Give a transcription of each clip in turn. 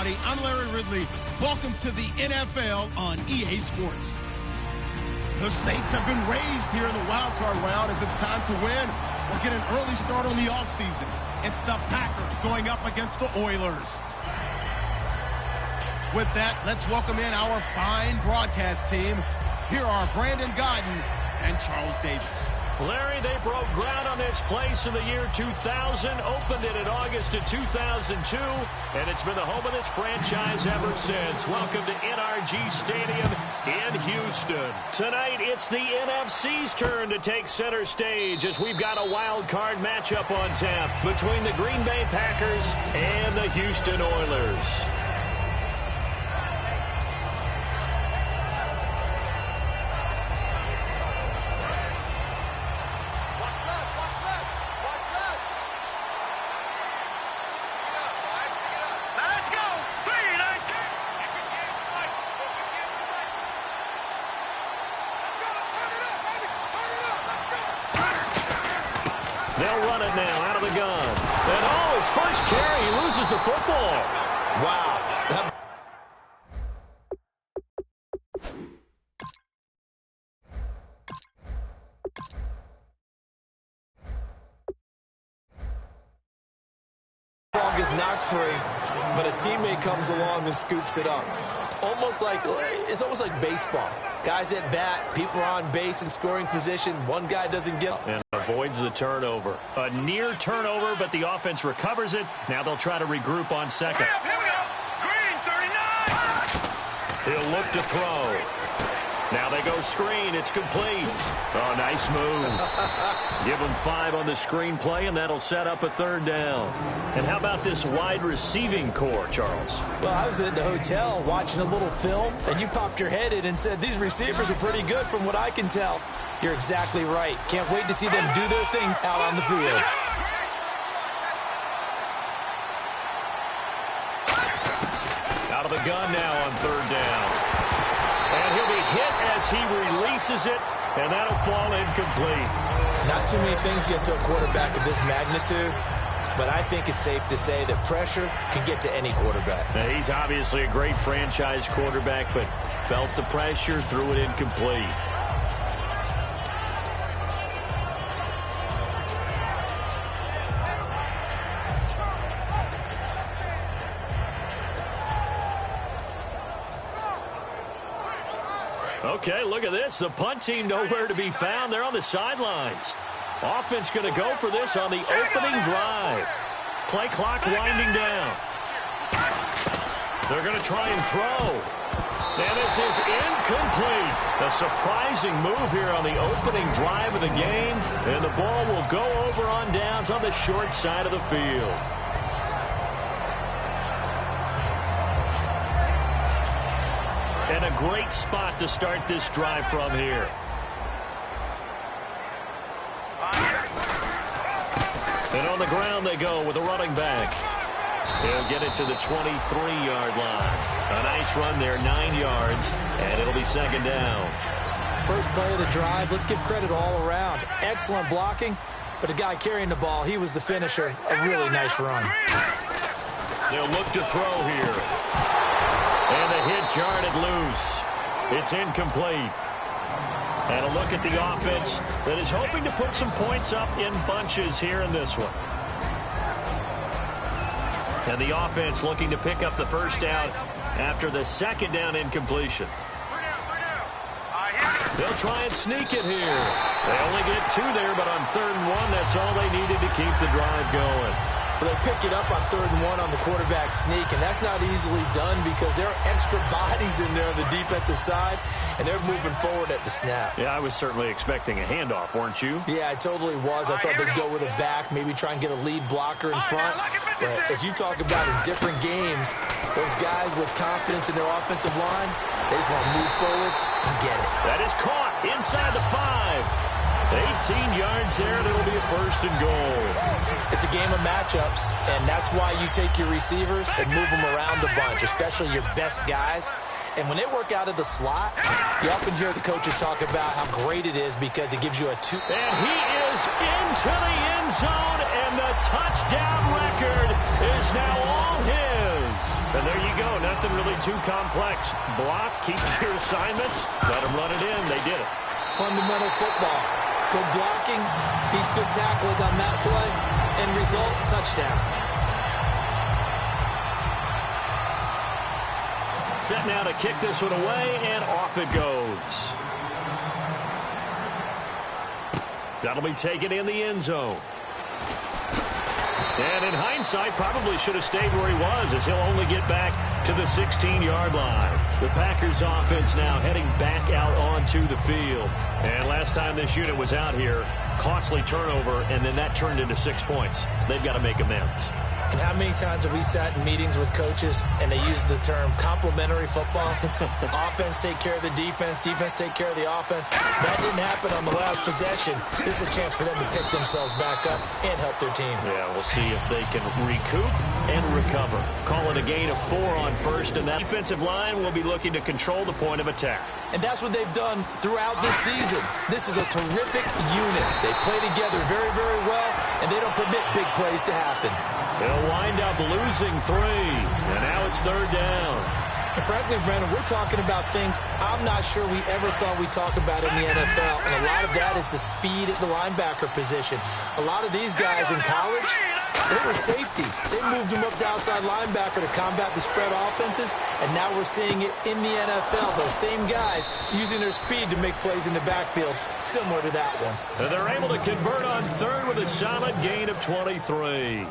everybody. I'm Larry Ridley. Welcome to the NFL on EA Sports. The stakes have been raised here in the wild card round as it's time to win or get an early start on the offseason. It's the Packers going up against the Oilers. With that, let's welcome in our fine broadcast team. Here are Brandon Godden and Charles Davis. Larry, they broke ground on this place in the year 2000, opened it in August of 2002, and it's been the home of this franchise ever since. Welcome to NRG Stadium in Houston. Tonight, it's the NFC's turn to take center stage as we've got a wild card matchup on tap between the Green Bay Packers and the Houston Oilers. They'll run it now out of the gun. And oh, his first carry, he loses the football. Wow. Ball gets knocked free, but a teammate comes along and scoops it up. It's almost like baseball. Guys at bat, people are on base in scoring position. One guy doesn't get and avoids the turnover. A near turnover, but the offense recovers it. Now they'll try to regroup on second. Here we go. Green 39. He'll look to throw. Now they go screen. It's complete. Oh, nice move. Give him 5 on the screen play, and that'll set up a third down. And how about this wide receiving core, Charles? Well, I was at the hotel watching a little film, and you popped your head in and said, these receivers are pretty good from what I can tell. You're exactly right. Can't wait to see them do their thing out on the field. Out of the gun now on third down. And he'll be hit as he releases it, and that'll fall incomplete. Not too many things get to a quarterback of this magnitude, but I think it's safe to say that pressure can get to any quarterback. Now, he's obviously a great franchise quarterback, but felt the pressure, threw it incomplete. Okay, look at this. The punt team nowhere to be found. They're on the sidelines. Offense going to go for this on the opening drive. Play clock winding down. They're going to try and throw. And this is incomplete. A surprising move here on the opening drive of the game. And the ball will go over on downs on the short side of the field. And a great spot to start this drive from here. And on the ground they go with a running back. He'll get it to the 23-yard line. A nice run there, 9 yards, and it'll be second down. First play of the drive, let's give credit all around. Excellent blocking, but the guy carrying the ball, he was the finisher. A really nice run. They'll look to throw here. And the hit jarred it loose. It's incomplete. And a look at the offense that is hoping to put some points up in bunches here in this one. And the offense looking to pick up the first down after the second down incompletion. They'll try and sneak it here. They only get 2 there, but on 3rd and 1, that's all they needed to keep the drive going. Well, they pick it up on 3rd and 1 on the quarterback sneak, and that's not easily done because there are extra bodies in there on the defensive side, and they're moving forward at the snap. Yeah, I was certainly expecting a handoff, weren't you? Yeah, I totally was. I thought they'd go with a back, maybe try and get a lead blocker in front. But as you talk about in different games, those guys with confidence in their offensive line, they just want to move forward and get it. That is caught inside the 5. 18 yards there, and it'll be a 1st and goal. It's a game of matchups, and that's why you take your receivers and move them around a bunch, especially your best guys. And when they work out of the slot, you often hear the coaches talk about how great it is because it gives you a two. And he is into the end zone, and the touchdown record is now all his. And there you go. Nothing really too complex. Block, keep your assignments, let them run it in. They did it. Fundamental football. Good blocking, beats good tackling on that play, and result, touchdown. Set now to kick this one away, and off it goes. That'll be taken in the end zone. And in hindsight, probably should have stayed where he was, as he'll only get back to the 16-yard line. The Packers offense now heading back out onto the field. And last time this unit was out here, costly turnover, and then that turned into 6 points. They've got to make amends. And how many times have we sat in meetings with coaches and they use the term complementary football? Offense take care of the defense, defense take care of the offense. That didn't happen on the last possession. This is a chance for them to pick themselves back up and help their team. Yeah, we'll see if they can recoup and recover. Call it a gain of 4 on first, and that defensive line will be looking to control the point of attack. And that's what they've done throughout this season. This is a terrific unit. They play together very, very well, and they don't permit big plays to happen. They'll wind up losing 3, and now it's 3rd down. And frankly, Brandon, we're talking about things I'm not sure we ever thought we'd talk about in the NFL, and a lot of that is the speed at the linebacker position. A lot of these guys in college, they were safeties. They moved them up to outside linebacker to combat the spread offenses, and now we're seeing it in the NFL. Those same guys using their speed to make plays in the backfield, similar to that one. And they're able to convert on 3rd with a solid gain of 23.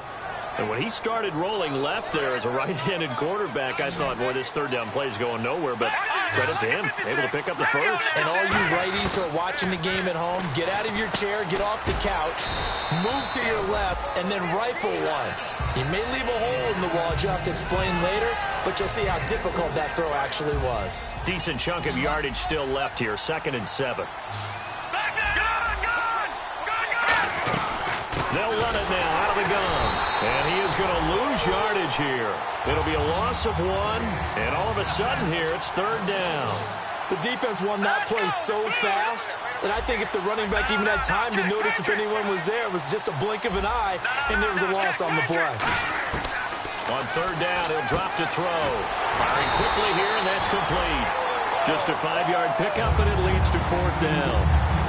And when he started rolling left there as a right-handed quarterback, I thought, boy, this 3rd down play is going nowhere, but credit to him, able to pick up the first. And all you righties who are watching the game at home, get out of your chair, get off the couch, move to your left, and then rifle one. You may leave a hole in the wall, you'll have to explain later, but you'll see how difficult that throw actually was. Decent chunk of yardage still left here, 2nd and 7. They'll run it now out of the gun. And he is going to lose yardage here. It'll be a loss of 1, and all of a sudden here, it's 3rd down. The defense won that play so fast that I think if the running back even had time to notice if anyone was there, it was just a blink of an eye, and there was a loss on the play. On 3rd down, he'll drop to throw. Firing quickly here, and that's complete. Just a 5-yard pickup, and it leads to 4th down.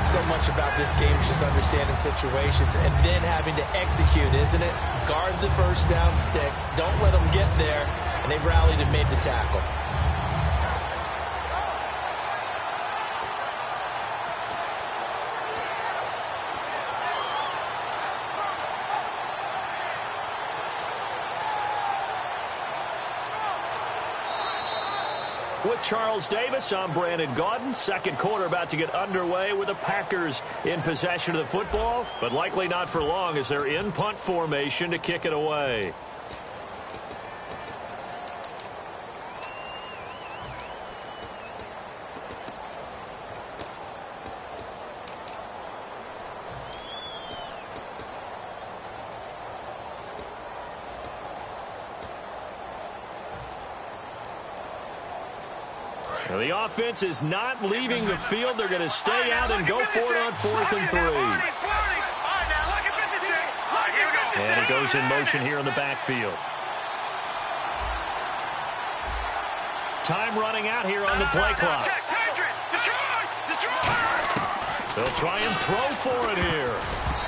So much about this game is just understanding situations and then having to execute, isn't it? Guard the first down sticks. Don't let them get there. And they rallied and made the tackle. With Charles Davis, I'm Brandon Gaudin. 2nd quarter about to get underway with the Packers in possession of the football, but likely not for long as they're in punt formation to kick it away. Now the offense is not leaving the field. They're going to stay out and go for it on 4th and 3. And it goes in motion here in the backfield. Time running out here on the play clock. They'll try and throw for it here.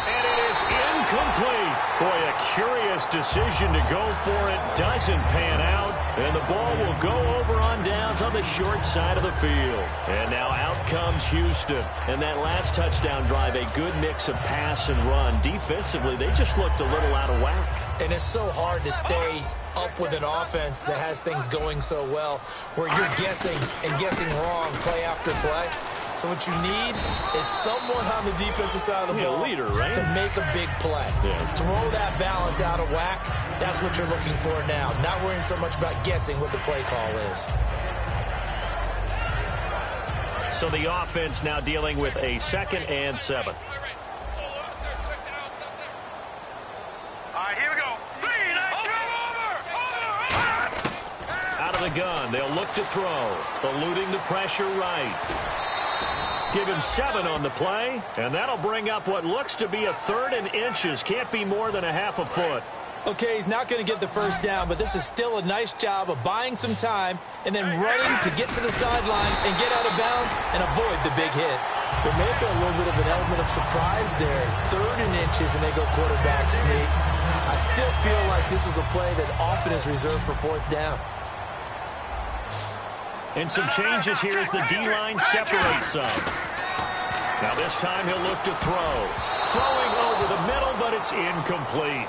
And it is incomplete. Boy, a curious decision to go for it. Doesn't pan out. And the ball will go over on downs on the short side of the field. And now out comes Houston. And that last touchdown drive, a good mix of pass and run. Defensively, they just looked a little out of whack. And it's so hard to stay up with an offense that has things going so well, where you're guessing and guessing wrong play after play. So what you need is someone on the defensive side of the ball leader, right? to make a big play. Yeah. Throw that balance out of whack. That's what you're looking for now. Not worrying so much about guessing what the play call is. So the offense now dealing with a 2nd and 7. All right, here we go. Out of the gun. They'll look to throw. Eluding the pressure right. Give him 7 on the play, and that'll bring up what looks to be a 3rd and inches. Can't be more than a half a foot. Okay, he's not going to get the first down, but this is still a nice job of buying some time and then running to get to the sideline and get out of bounds and avoid the big hit. There may have been a little bit of an element of surprise there. 3rd and inches, and they go quarterback sneak. I still feel like this is a play that often is reserved for 4th down. And some changes here as the D-line separates some. Now this time he'll look to throw. Throwing over the middle, but it's incomplete.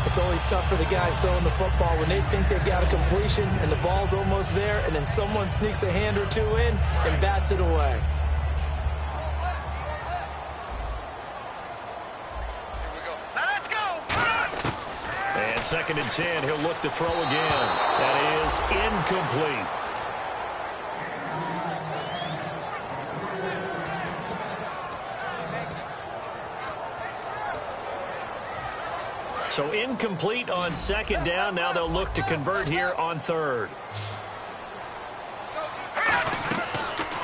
It's always tough for the guys throwing the football when they think they've got a completion and the ball's almost there, and then someone sneaks a hand or two in and bats it away. Let's go. And 2nd and 10, he'll look to throw again. That is incomplete. So incomplete on 2nd down. Now they'll look to convert here on 3rd.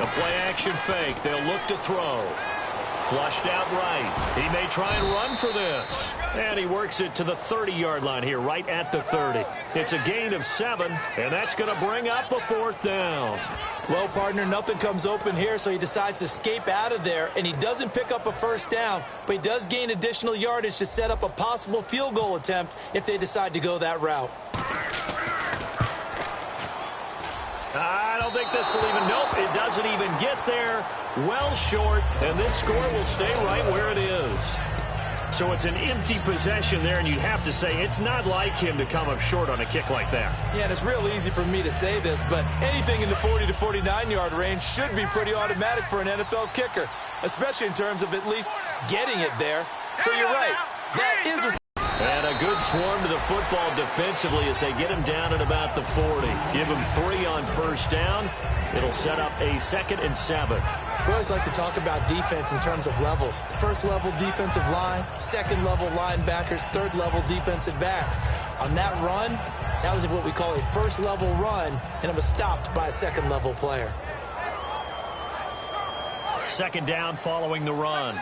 A play-action fake. They'll look to throw. Flushed out right. He may try and run for this. And he works it to the 30-yard line here, right at the 30. It's a gain of 7, and that's going to bring up a 4th down. Well, partner, nothing comes open here, so he decides to escape out of there, and he doesn't pick up a first down, but he does gain additional yardage to set up a possible field goal attempt if they decide to go that route. I don't think this will even, nope, it doesn't even get there. Well short, and this score will stay right where it is. So it's an empty possession there, and you have to say it's not like him to come up short on a kick like that. Yeah, and it's real easy for me to say this, but anything in the 40 to 49-yard range should be pretty automatic for an NFL kicker, especially in terms of at least getting it there. So you're right. That is a... And a good swarm to the football defensively as they get him down at about the 40. Give him 3 on first down. It'll set up a 2nd and 7. We always like to talk about defense in terms of levels. First level defensive line, 2nd level linebackers, 3rd level defensive backs. On that run, that was what we call a first level run, and it was stopped by a 2nd level player. 2nd down following the run.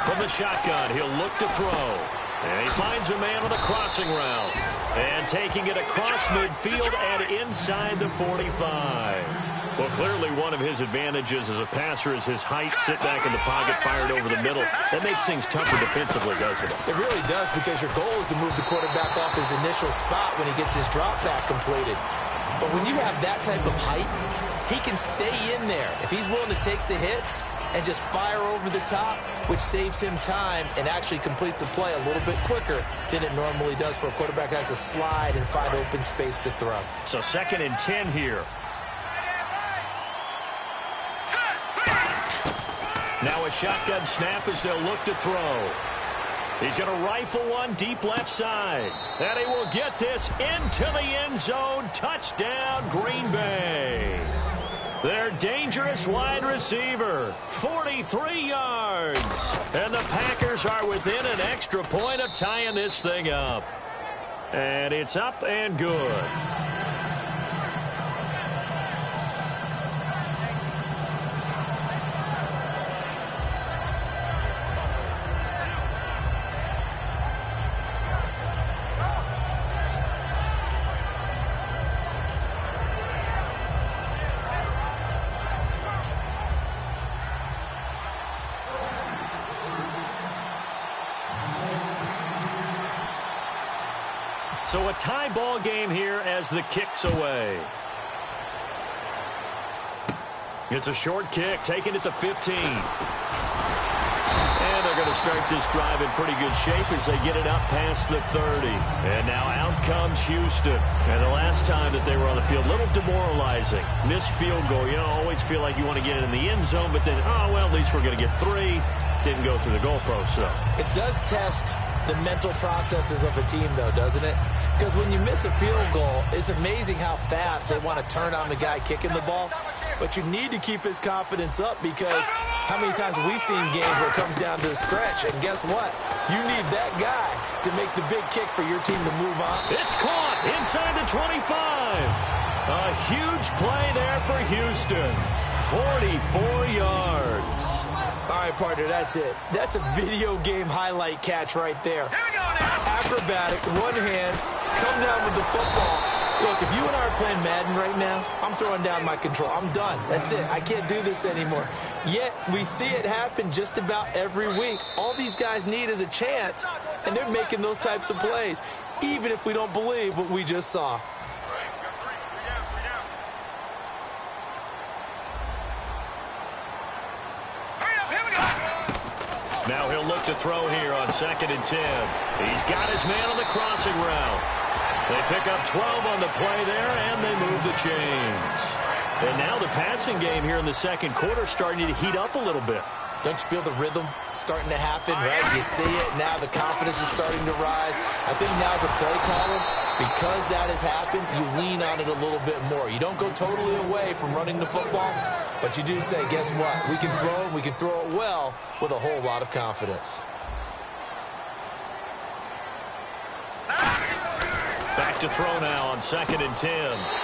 From the shotgun, he'll look to throw. And he finds a man on the crossing route. And taking it across midfield and inside the 45. Well, clearly one of his advantages as a passer is his height, sit back in the pocket, fired over the middle. That makes things tougher defensively, doesn't it? It really does, because your goal is to move the quarterback off his initial spot when he gets his drop back completed. But when you have that type of height, he can stay in there. If he's willing to take the hits and just fire over the top, which saves him time and actually completes a play a little bit quicker than it normally does for a quarterback who has to slide and find open space to throw. So 2nd and 10 here. Now a shotgun snap as they'll look to throw. He's going to rifle one deep left side. And he will get this into the end zone. Touchdown, Green Bay. Their dangerous wide receiver, 43 yards. And the Packers are within an extra point of tying this thing up. And it's up and good. So a tie ball game here as the kick's away. It's a short kick, taking it to 15. And they're going to start this drive in pretty good shape as they get it up past the 30. And now out comes Houston. And the last time that they were on the field, a little demoralizing. Missed field goal. You always feel like you want to get it in the end zone, but then, oh, well, at least we're going to get 3. Didn't go through the goalpost, so. It does test the mental processes of a team, though, doesn't it? Because when you miss a field goal, it's amazing how fast they want to turn on the guy kicking the ball. but you need to keep his confidence up because how many times have we seen games where it comes down to the stretch, and guess what? You need that guy to make the big kick for your team to move on. It's caught inside the 25. A huge play there for Houston. 44 yards. All right, partner, that's it. That's a video game highlight catch right there. Here we go now. Acrobatic, one hand, come down with the football. Look, if you and I are playing Madden right now, I'm throwing down my control. I'm done. That's it. I can't do this anymore. Yet, we see it happen just about every week. All these guys need is a chance, and they're making those types of plays, even if we don't believe what we just saw. Now he'll look to throw here on 2nd and 10. He's got his man on the crossing route. They pick up 12 on the play there, and they move the chains. And now the passing game here in the second quarter starting to heat up a little bit. Don't you feel the rhythm starting to happen, right? You see it. Now the confidence is starting to rise. I think now as a play caller, because that has happened, you lean on it a little bit more. You don't go totally away from running the football, but you do say, guess what? We can throw it. We can throw it well with a whole lot of confidence. Back to throw now on 2nd and 10.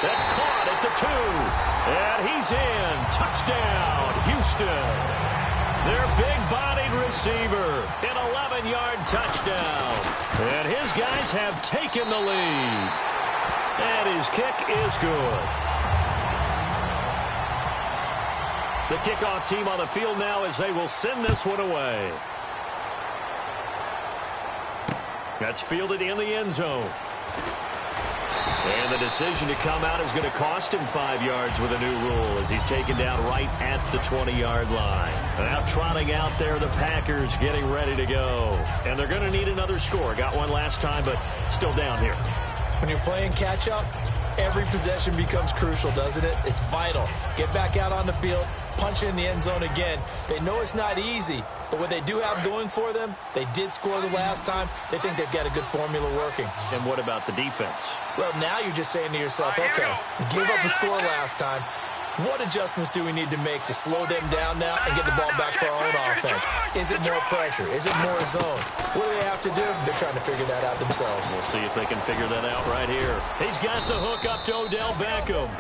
That's caught at the 2. And he's in. Touchdown, Houston. Their big-bodied receiver, an 11-yard touchdown. And his guys have taken the lead. And his kick is good. The kickoff team on the field now as they will send this one away. That's fielded in the end zone. And the decision to come out is going to cost him 5 yards with a new rule as he's taken down right at the 20-yard line. Now trotting out there, the Packers getting ready to go. And they're going to need another score. Got one last time, but still down here. When you're playing catch-up, every possession becomes crucial, doesn't it? It's vital. Get back out on the field, punch it in the end zone again. They know it's not easy, but what they do have going for them, they did score the last time. They think they've got a good formula working. And what about the defense? Well, now you're just saying to yourself, okay, we gave up a score last time. What adjustments do we need to make to slow them down now and get the ball back for our own offense? Is it more pressure? Is it more zone? What do they have to do? They're trying to figure that out themselves. We'll see if they can figure that out right here. He's got the hook up to Odell Beckham.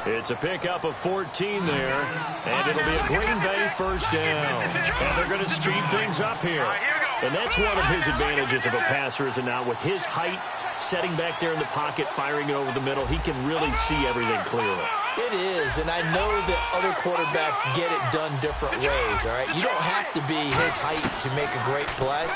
It's a pickup of 14 there, and it'll be a Green Bay first down. And they're going to speed things up here. And that's one of his advantages of a passer, is it not? With his height, setting back there in the pocket, firing it over the middle, he can really see everything clearly. It is, and I know that other quarterbacks get it done different ways, all right? You don't have to be his height to make a great play.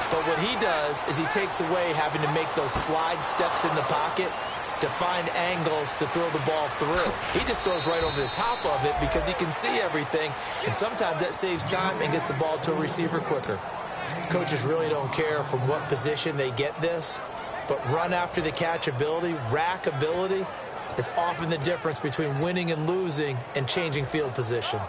But what he does is he takes away having to make those slide steps in the pocket to find angles to throw the ball through. He just throws right over the top of it because he can see everything, and sometimes that saves time and gets the ball to a receiver quicker. Coaches really don't care from what position they get this, but run after the catch ability, rack ability, is often the difference between winning and losing and changing field position.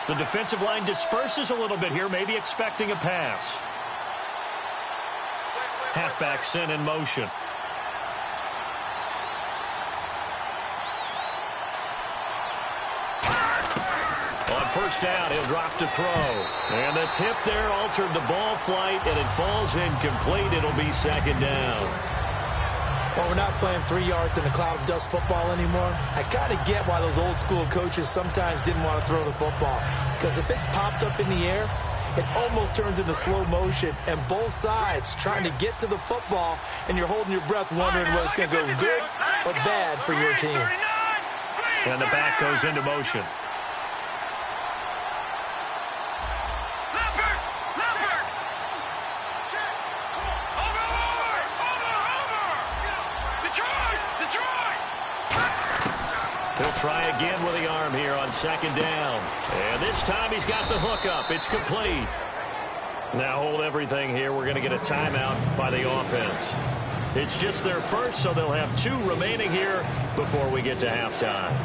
The defensive line disperses a little bit here, maybe expecting a pass. Halfback sent in motion. On first down, he'll drop to throw. And the tip there altered the ball flight, and it falls incomplete. It'll be second down. Well, we're not playing 3 yards in a cloud of dust football anymore. I kind of get why those old school coaches sometimes didn't want to throw the football. Because if it's popped up in the air, it almost turns into slow motion. And both sides trying to get to the football, and you're holding your breath wondering whether it's going to go good or bad for your team. And the back goes into motion. He'll try again with the arm here on second down. And this time he's got the hook up. It's complete. Now hold everything here. We're going to get a timeout by the offense. It's just their first, so they'll have 2 remaining here before we get to halftime.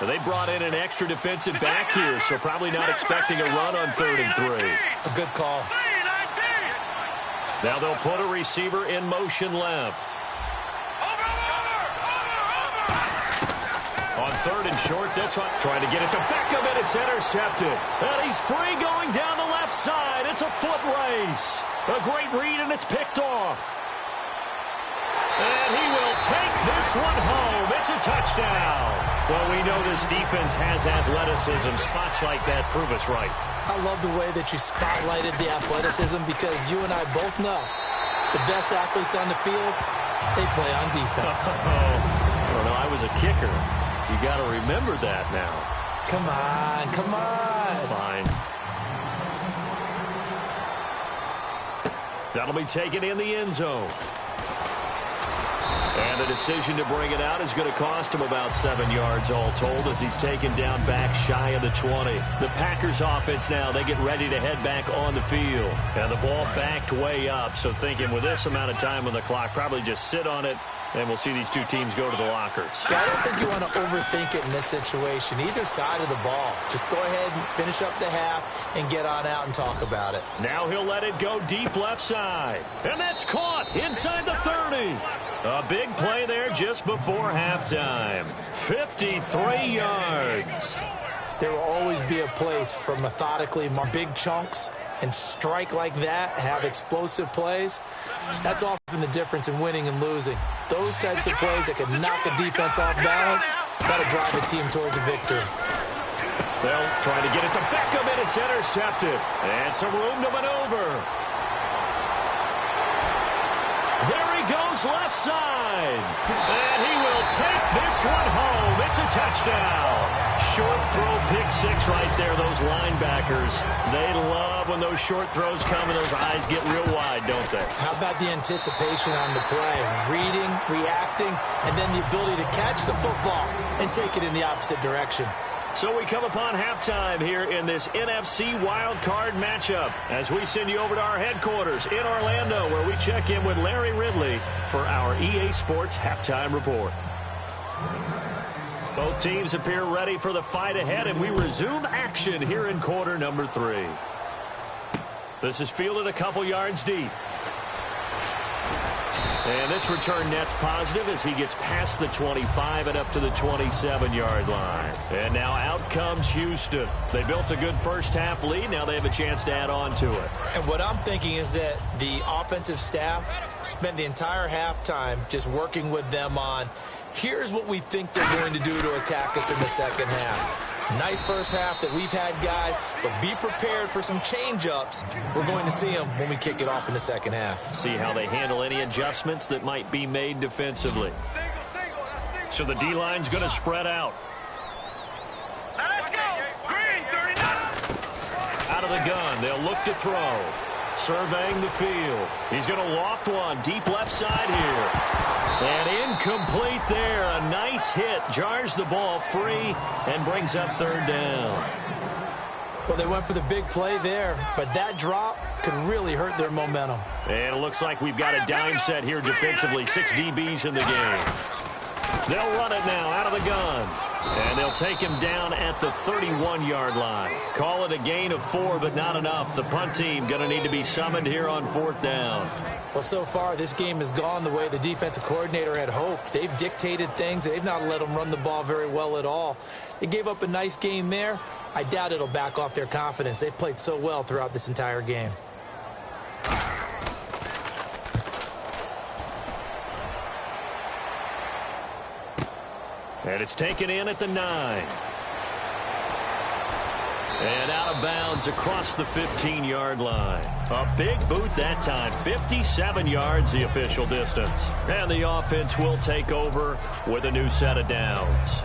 They brought in an extra defensive back here, so probably not expecting a run on 3rd and 3. A good call. Now they'll put a receiver in motion left. On 3rd and short, they'll try to get it to Beckham, and it's intercepted. And he's free going down the left side. It's a foot race. A great read, and it's picked off. And he will take this one home. It's a touchdown. Well, we know this defense has athleticism. Spots like that prove us right. I love the way that you spotlighted the athleticism because you and I both know the best athletes on the field, they play on defense. I don't know. I was a kicker. You got to remember that now. Come on, come on. Fine. That'll be taken in the end zone. And the decision to bring it out is going to cost him about 7 yards all told as he's taken down back shy of the 20. The Packers offense now, they get ready to head back on the field. And the ball backed way up, so thinking with this amount of time on the clock, probably just sit on it, and we'll see these two teams go to the lockers. Yeah, I don't think you want to overthink it in this situation, either side of the ball. Just go ahead and finish up the half and get on out and talk about it. Now he'll let it go deep left side. And that's caught inside the 30. A big play there just before halftime. 53 yards. There will always be a place for methodically big chunks and strike like that, have explosive plays. That's often the difference in winning and losing. Those types of plays that can knock a defense off balance, that'll drive a team towards a victory. They'll try to get it to Beckham, and it's intercepted. And some room to maneuver. There he goes left side. And he will take this one home. It's a touchdown. Short throw, pick six right there. Those linebackers, they love when those short throws come and those eyes get real wide, don't they? How about the anticipation on the play? Reading, reacting, and then the ability to catch the football and take it in the opposite direction. So we come upon halftime here in this NFC Wild Card matchup as we send you over to our headquarters in Orlando where we check in with Larry Ridley for our EA Sports Halftime Report. Both teams appear ready for the fight ahead, and we resume action here in quarter number 3. This is fielded a couple yards deep. And this return net's positive as he gets past the 25 and up to the 27-yard line. And now out comes Houston. They built a good first-half lead. Now they have a chance to add on to it. And what I'm thinking is that the offensive staff spent the entire halftime just working with them on, here's what we think they're going to do to attack us in the second half. Nice first half that we've had, guys, but be prepared for some change-ups. We're going to see them when we kick it off in the second half. See how they handle any adjustments that might be made defensively. So the D-line's going to spread out. Now let's go. Green, 39. Out of the gun, they'll look to throw. Surveying the field. He's going to loft one deep left side here. And incomplete there. A nice hit. Jars the ball free and brings up third down. Well, they went for the big play there, but that drop could really hurt their momentum. And it looks like we've got a dime set here defensively. 6 DBs in the game. They'll run it now out of the gun. And they'll take him down at the 31-yard line. Call it a gain of 4, but not enough. The punt team going to need to be summoned here on fourth down. Well, so far, this game has gone the way the defensive coordinator had hoped. They've dictated things. They've not let them run the ball very well at all. They gave up a nice game there. I doubt it'll back off their confidence. They've played so well throughout this entire game. And it's taken in at the 9. And out of bounds across the 15-yard line. A big boot that time. 57 yards the official distance. And the offense will take over with a new set of downs.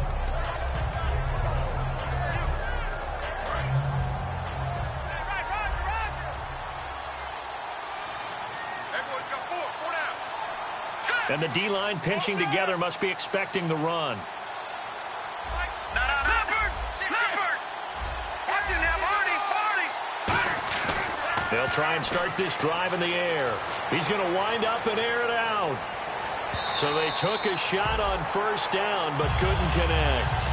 And the D-line pinching together must be expecting the run. They'll try and start this drive in the air. He's going to wind up and air it out. So they took a shot on first down, but couldn't connect.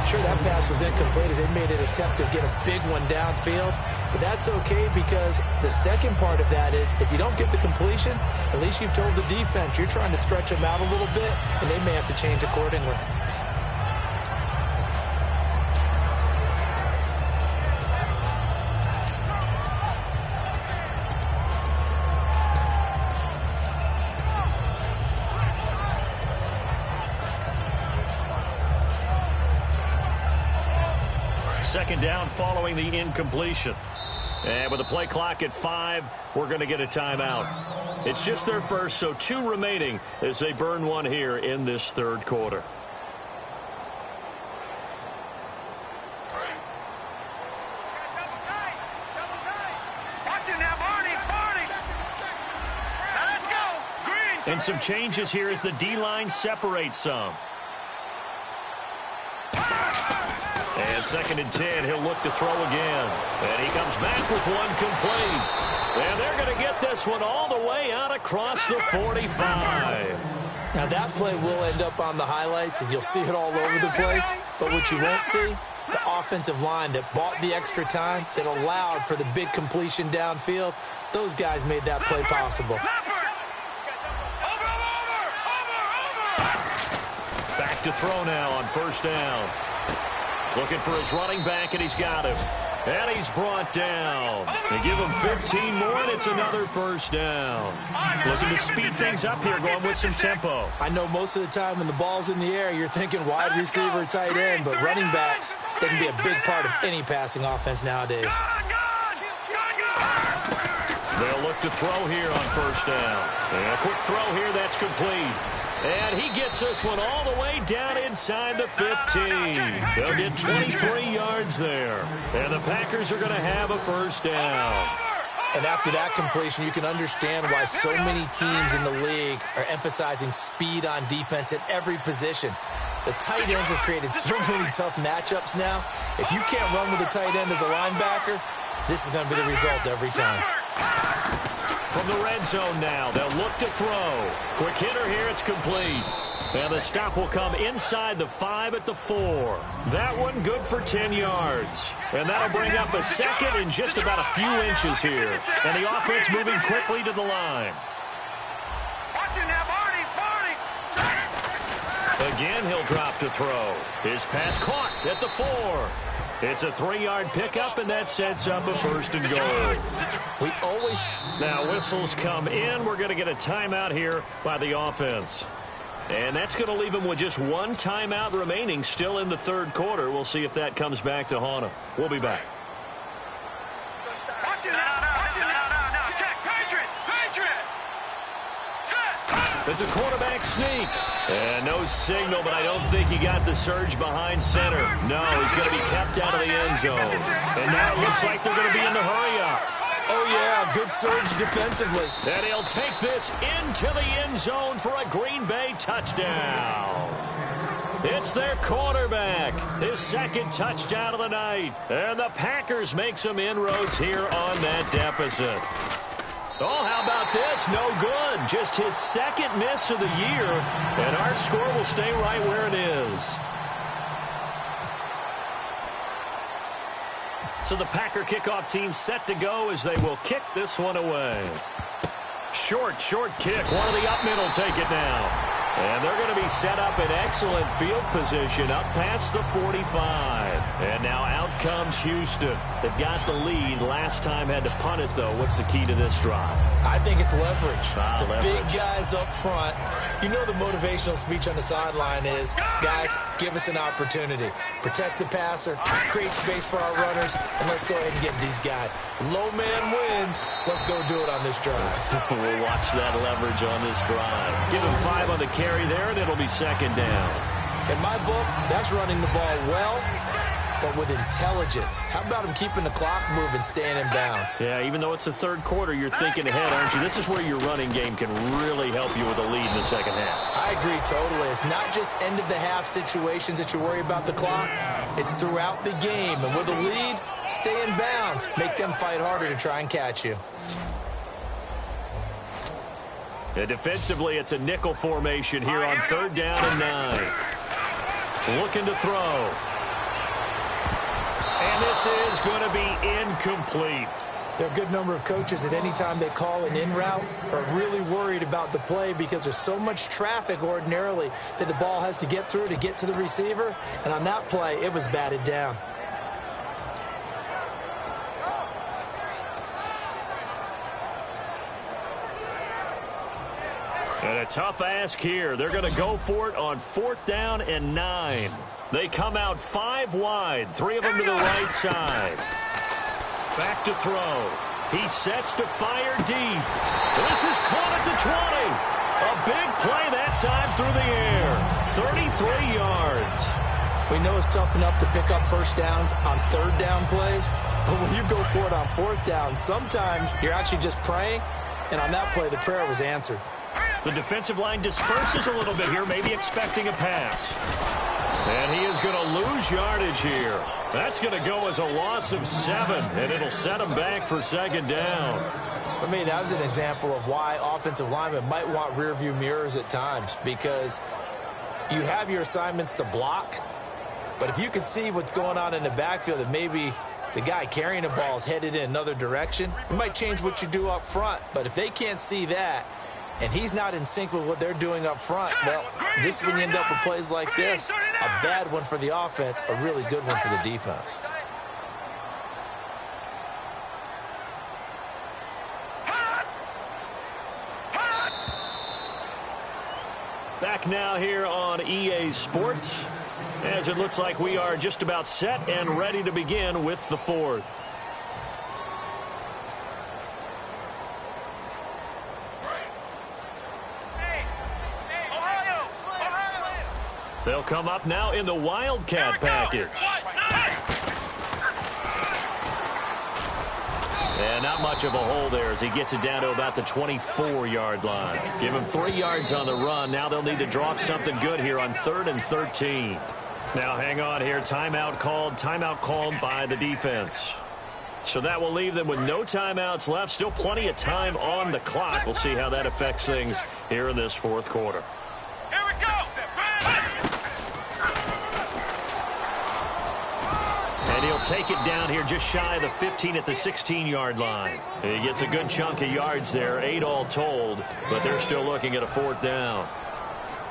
Sure, that pass was incomplete as they made an attempt to get a big one downfield. But that's okay because the second part of that is if you don't get the completion, at least you've told the defense you're trying to stretch them out a little bit, and they may have to change accordingly. Second down following the incompletion. And with the play clock at 5, we're going to get a timeout. It's just their first, so 2 remaining as they burn one here in this third quarter. And some changes here as the D-line separates some. And 2nd and 10, he'll look to throw again. And he comes back with one complete. And they're going to get this one all the way out across the 45. Now that play will end up on the highlights, and you'll see it all over the place. But what you won't see, the offensive line that bought the extra time, that allowed for the big completion downfield, those guys made that play possible. Back to throw now on 1st down. Looking for his running back, and he's got him. And he's brought down. They give him 15 more, and it's another 1st down. Looking to speed things up here, going with some tempo. I know most of the time when the ball's in the air, you're thinking wide receiver, tight end, but running backs, they can be a big part of any passing offense nowadays. They'll look to throw here on 1st down. And a quick throw here, that's complete. And he gets this one all the way down inside the 15. They'll get 23 yards there. And the Packers are going to have a 1st down. And after that completion, you can understand why so many teams in the league are emphasizing speed on defense at every position. The tight ends have created so many tough matchups now. If you can't run with a tight end as a linebacker, this is going to be the result every time. From the red zone now, they'll look to throw. Quick hitter here, it's complete. And the stop will come inside the 5 at the 4. That one good for 10 yards. And that'll bring up a 2nd in just about a few inches here. And the offense moving quickly to the line. Again, he'll drop to throw. His pass caught at the 4. It's a 3-yard pickup, and that sets up a 1st and goal. Now, whistles come in. We're going to get a timeout here by the offense. And that's going to leave him with just 1 timeout remaining still in the third quarter. We'll see if that comes back to haunt him. We'll be back. It's a quarterback sneak. And no signal, but I don't think he got the surge behind center. No, he's going to be kept out of the end zone. And now it looks like they're going to be in the hurry-up. Oh, yeah, good surge defensively. And he'll take this into the end zone for a Green Bay touchdown. It's their quarterback, his 2nd touchdown of the night. And the Packers make some inroads here on that deficit. Oh, how about this? No good. Just his 2nd miss of the year. And our score will stay right where it is. So the Packer kickoff team set to go as they will kick this one away. Short kick. One of the up mid will take it now. And they're going to be set up in excellent field position up past the 45. And now out comes Houston. They've got the lead. Last time had to punt it, though. What's the key to this drive? I think it's leverage. Leverage. Big guys up front. You know the motivational speech on the sideline is, guys, give us an opportunity. Protect the passer, create space for our runners, and let's go ahead and get these guys. Low man wins. Let's go do it on this drive. We'll watch that leverage on this drive. Give him 5 on the carry there, and it'll be 2nd down. In my book, that's running the ball well, but with intelligence. How about him keeping the clock moving, staying in bounds? Yeah, even though it's the third quarter, you're thinking ahead, aren't you? This is where your running game can really help you with a lead in the second half. I agree totally. It's not just end-of-the-half situations that you worry about the clock. It's throughout the game. And with a lead, stay in bounds. Make them fight harder to try and catch you. And defensively, it's a nickel formation here on 3rd down and 9. Looking to throw. And this is going to be incomplete. There are a good number of coaches at any time they call an in route are really worried about the play because there's so much traffic ordinarily that the ball has to get through to get to the receiver. And on that play, it was batted down. And a tough ask here. They're going to go for it on 4th down and 9. They come out 5 wide, 3 of them to the right side. Back to throw. He sets to fire deep. This is caught at the 20. A big play that time through the air. 33 yards. We know it's tough enough to pick up first downs on 3rd down plays, but when you go for it on 4th down, sometimes you're actually just praying, and on that play, the prayer was answered. The defensive line disperses a little bit here, maybe expecting a pass. And he is going to lose yardage here. That's going to go as a loss of 7, and it'll set him back for 2nd down. For me, that was an example of why offensive linemen might want rearview mirrors at times, because you have your assignments to block, but if you can see what's going on in the backfield and maybe the guy carrying the ball is headed in another direction, you might change what you do up front. But if they can't see that, and he's not in sync with what they're doing up front, well, this is when you end up with plays like this. A bad one for the offense, a really good one for the defense. Back now here on EA Sports, as it looks like we are just about set and ready to begin with the 4th. They'll come up now in the Wildcat package. And not much of a hole there as he gets it down to about the 24-yard line. Give him 3 yards on the run. Now they'll need to drop something good here on 3rd and 13. Now hang on here. Timeout called by the defense. So that will leave them with no timeouts left. Still plenty of time on the clock. We'll see how that affects things here in this 4th quarter. Here we go. And he'll take it down here just shy of the 15 at the 16-yard line. He gets a good chunk of yards there, 8 all told, but they're still looking at a 4th down.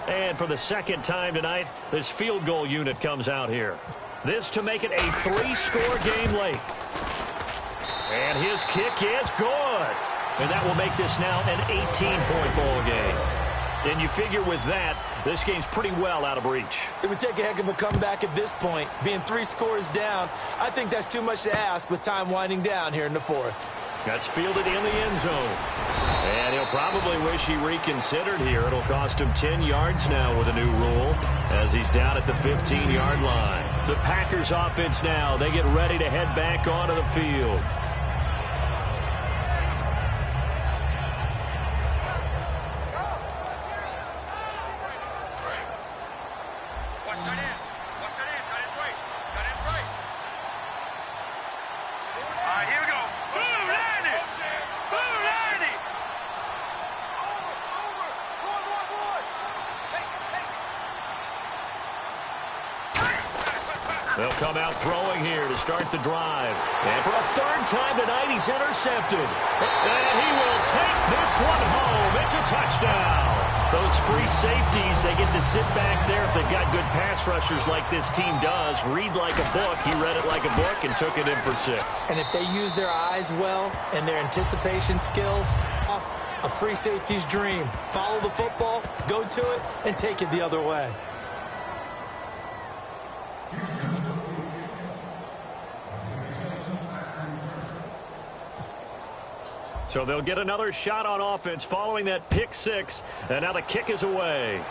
And for the 2nd time tonight, this field goal unit comes out here. This to make it a 3-score game late. And his kick is good. And that will make this now an 18-point ball game. And you figure with that, this game's pretty well out of reach. It would take a heck of a comeback at this point. Being 3 scores down, I think that's too much to ask with time winding down here in the 4th. That's fielded in the end zone. And he'll probably wish he reconsidered here. It'll cost him 10 yards now with a new rule as he's down at the 15-yard line. The Packers offense now, they get ready to head back onto the field. They'll come out throwing here to start the drive. And for a 3rd time tonight, he's intercepted. And he will take this one home. It's a touchdown. Those free safeties, they get to sit back there if they've got good pass rushers like this team does. Read like a book. He read it like a book and took it in for 6. And if they use their eyes well and their anticipation skills, a free safety's dream. Follow the football, go to it, and take it the other way. So they'll get another shot on offense following that pick 6. And now the kick is away.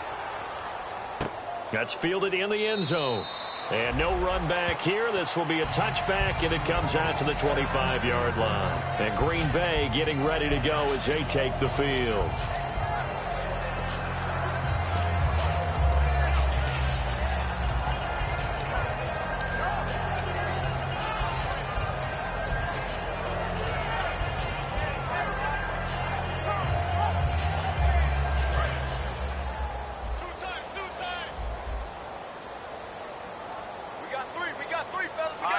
That's fielded in the end zone. And no run back here. This will be a touchback, and it comes out to the 25-yard line. And Green Bay getting ready to go as they take the field.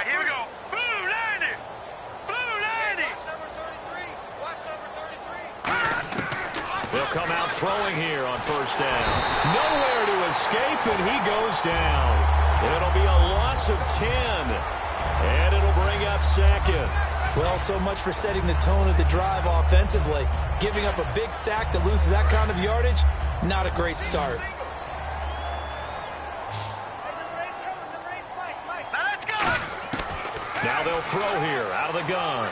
Here we go. They'll come out throwing here on first down. Nowhere to escape, and he goes down. It'll be a loss of 10, and it'll bring up second. Well, so much for setting the tone of the drive offensively. Giving up a big sack that loses that kind of yardage, not a great start. Now they'll throw here out of the gun.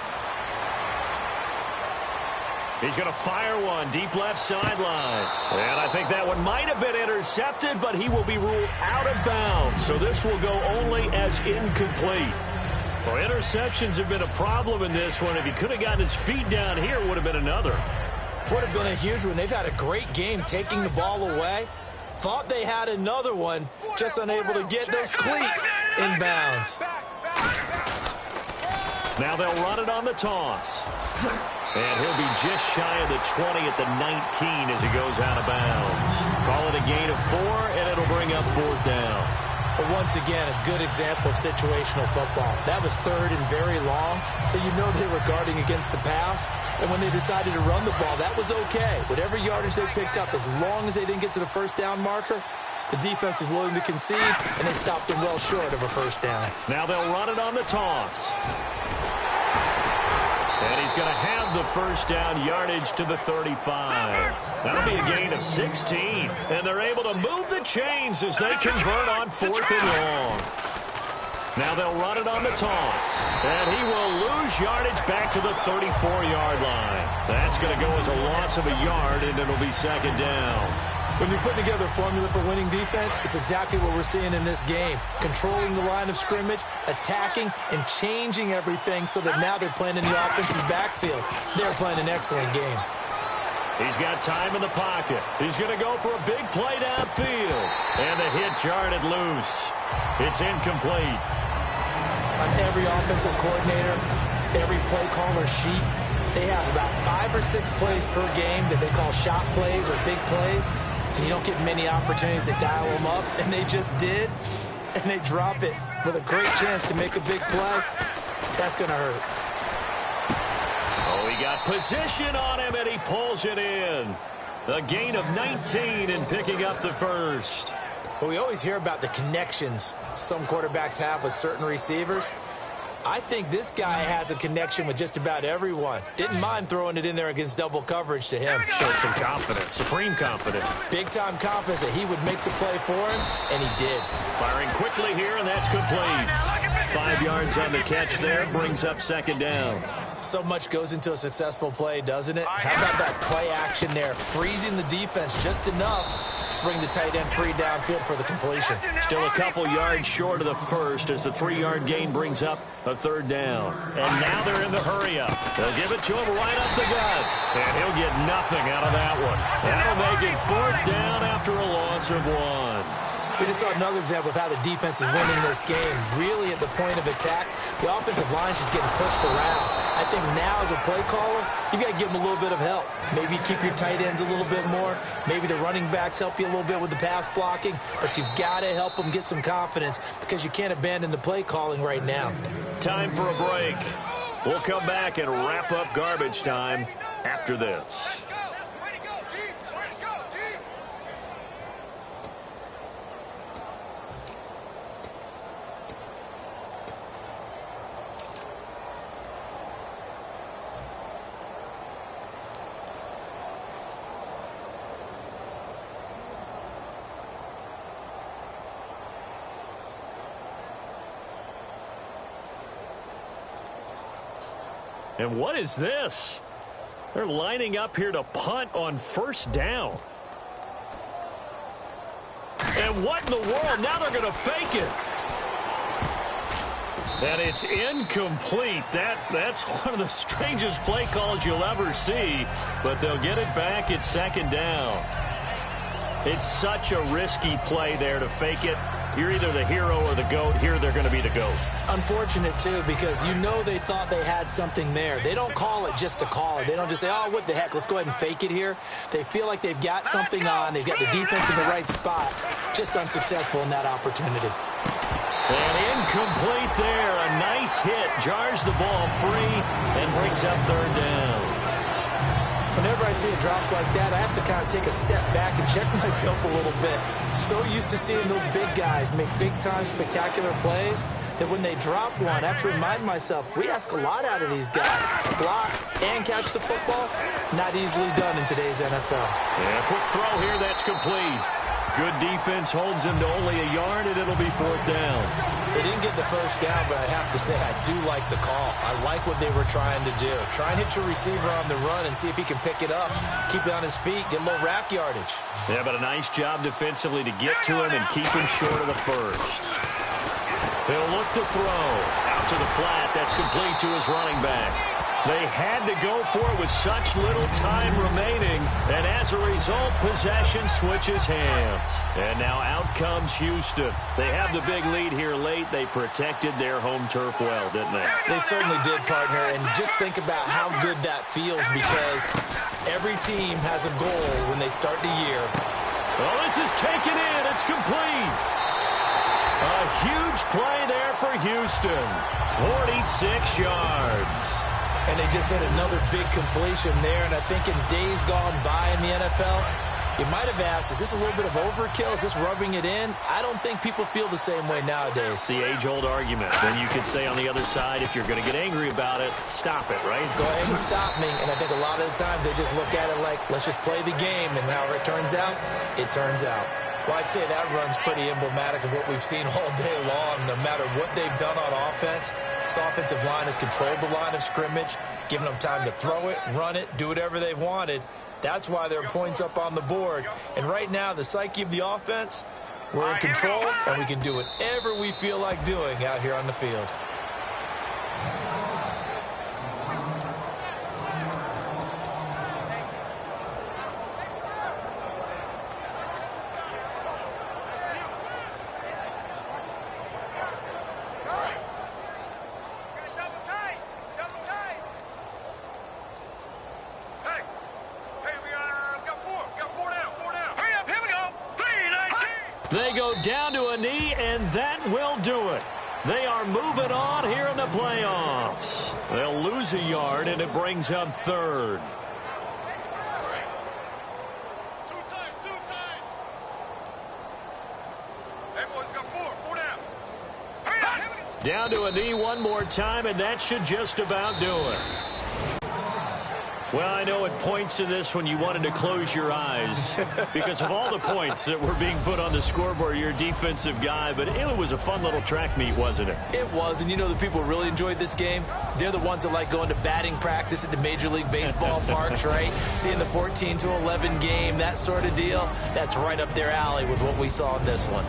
He's going to fire one deep left sideline. And I think that one might have been intercepted, but he will be ruled out of bounds. So this will go only as incomplete. Well, interceptions have been a problem in this one. If he could have gotten his feet down here, it would have been another. Would have been a huge one. They've had a great game taking the ball away. Thought they had another one, just unable to get those cleats in bounds. Now they'll run it on the toss. And he'll be just shy of the 20 at the 19 as he goes out of bounds. Call it a gain of 4, and it'll bring up fourth down. But once again, a good example of situational football. That was third and very long, so you know they were guarding against the pass. And when they decided to run the ball, that was okay. Whatever yardage they picked up, as long as they didn't get to the first down marker, the defense was willing to concede, and they stopped them well short of a first down. Now they'll run it on the toss. And he's going to have the first down yardage to the 35. That'll be a gain of 16. And they're able to move the chains as they convert on fourth and long. Now they'll run it on the toss. And he will lose yardage back to the 34-yard line. That's going to go as a loss of a yard, and it'll be second down. When you put together a formula for winning defense, it's exactly what we're seeing in this game. Controlling the line of scrimmage, attacking, and changing everything so that now they're playing in the offense's backfield. They're playing an excellent game. He's got time in the pocket. He's going to go for a big play downfield. And the hit jarred it loose. It's incomplete. On every offensive coordinator, every play caller sheet, they have about 5 or 6 plays per game that they call shot plays or big plays. And you don't get many opportunities to dial them up, and they just did, and they drop it with a great chance to make a big play. That's going to hurt. Oh, he got position on him, and he pulls it in. A gain of 19 and picking up the first. Well, we always hear about the connections some quarterbacks have with certain receivers. I think this guy has a connection with just about everyone. Didn't mind throwing it in there against double coverage to him. Shows some confidence, supreme confidence. Big-time confidence that he would make the play for him, and he did. Firing quickly here, and that's complete. 5 yards on the catch there, brings up second down. So much goes into a successful play, doesn't it? How about that play action there? Freezing the defense just enough to bring the tight end free downfield for the completion. Still a couple yards short of the first as the 3-yard gain brings up a third down. And now they're in the hurry-up. They'll give it to him right up the gut. And he'll get nothing out of that one. That'll make it fourth down after a loss of 1. We just saw another example of how the defense is winning this game. Really at the point of attack, the offensive line is just getting pushed around. I think now as a play caller, you've got to give them a little bit of help. Maybe keep your tight ends a little bit more. Maybe the running backs help you a little bit with the pass blocking. But you've got to help them get some confidence because you can't abandon the play calling right now. Time for a break. We'll come back and wrap up garbage time after this. And what is this? They're lining up here to punt on first down. And what in the world? Now they're going to fake it. And it's incomplete. That's one of the strangest play calls you'll ever see. But they'll get it back at second down. It's such a risky play there to fake it. You're either the hero or the GOAT. Here they're going to be the GOAT. Unfortunate, too, because you know they thought they had something there. They don't call it just to call it. They don't just say, oh, what the heck, let's go ahead and fake it here. They feel like they've got something on. They've got the defense in the right spot. Just unsuccessful in that opportunity. And incomplete there. A nice hit. Jars the ball free and brings up third down. Whenever whenever I see a drop like that, I have to kind of take a step back and check myself a little bit. So used to seeing those big guys make big-time spectacular plays that when they drop one, I have to remind myself, we ask a lot out of these guys. Block and catch the football, not easily done in today's NFL. Yeah, quick throw here, that's complete. Good defense holds him to only a yard, and it'll be 4th down. They didn't get the first down, but I have to say I do like the call. I like what they were trying to do. Try and hit your receiver on the run and see if he can pick it up, keep it on his feet, get a little rack yardage. Yeah, but a nice job defensively to get to him and keep him short of the first. He'll look to throw. Out to the flat. That's complete to his running back. They had to go for it with such little time remaining, and as a result, possession switches hands. And now out comes Houston. They have the big lead here late. They protected their home turf well, didn't they? They certainly did, partner, and just think about how good that feels because every team has a goal when they start the year. Well, this is taken in. It's complete. A huge play there for Houston. 46 yards. And they just hit another big completion there. And I think in days gone by in the NFL, you might have asked, is this a little bit of overkill? Is this rubbing it in? I don't think people feel the same way nowadays. It's the age-old argument. Then you could say on the other side, if you're going to get angry about it, stop it, right? Go ahead and stop me. And I think a lot of the times they just look at it like, let's just play the game. And however it turns out, it turns out. Well, I'd say that run's pretty emblematic of what we've seen all day long. No matter what they've done on offense, this offensive line has controlled the line of scrimmage, given them time to throw it, run it, do whatever they've wanted. That's why there are points up on the board. And right now, the psyche of the offense, we're in control, and we can do whatever we feel like doing out here on the field. They go down to a knee, and that will do it. They are moving on here in the playoffs. They'll lose a yard, and it brings up 3rd. Two times. Hey, boys, got four down. Hurry up. Down to a knee one more time, and that should just about do it. Well, I know at points in this when you wanted to close your eyes because of all the points that were being put on the scoreboard. You're a defensive guy, but it was a fun little track meet, wasn't it? It was, and you know the people who really enjoyed this game? They're the ones that like going to batting practice at the Major League Baseball parks, right? Seeing the 14-11 game, that sort of deal, that's right up their alley with what we saw in this one.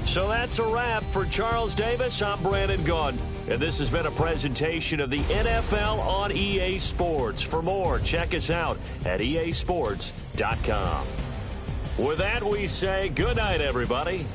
So that's a wrap for Charles Davis. I'm Brandon Gaudin, and this has been a presentation of the NFL on EA Sports. For more, check us out at easports.com. With that, we say good night, everybody.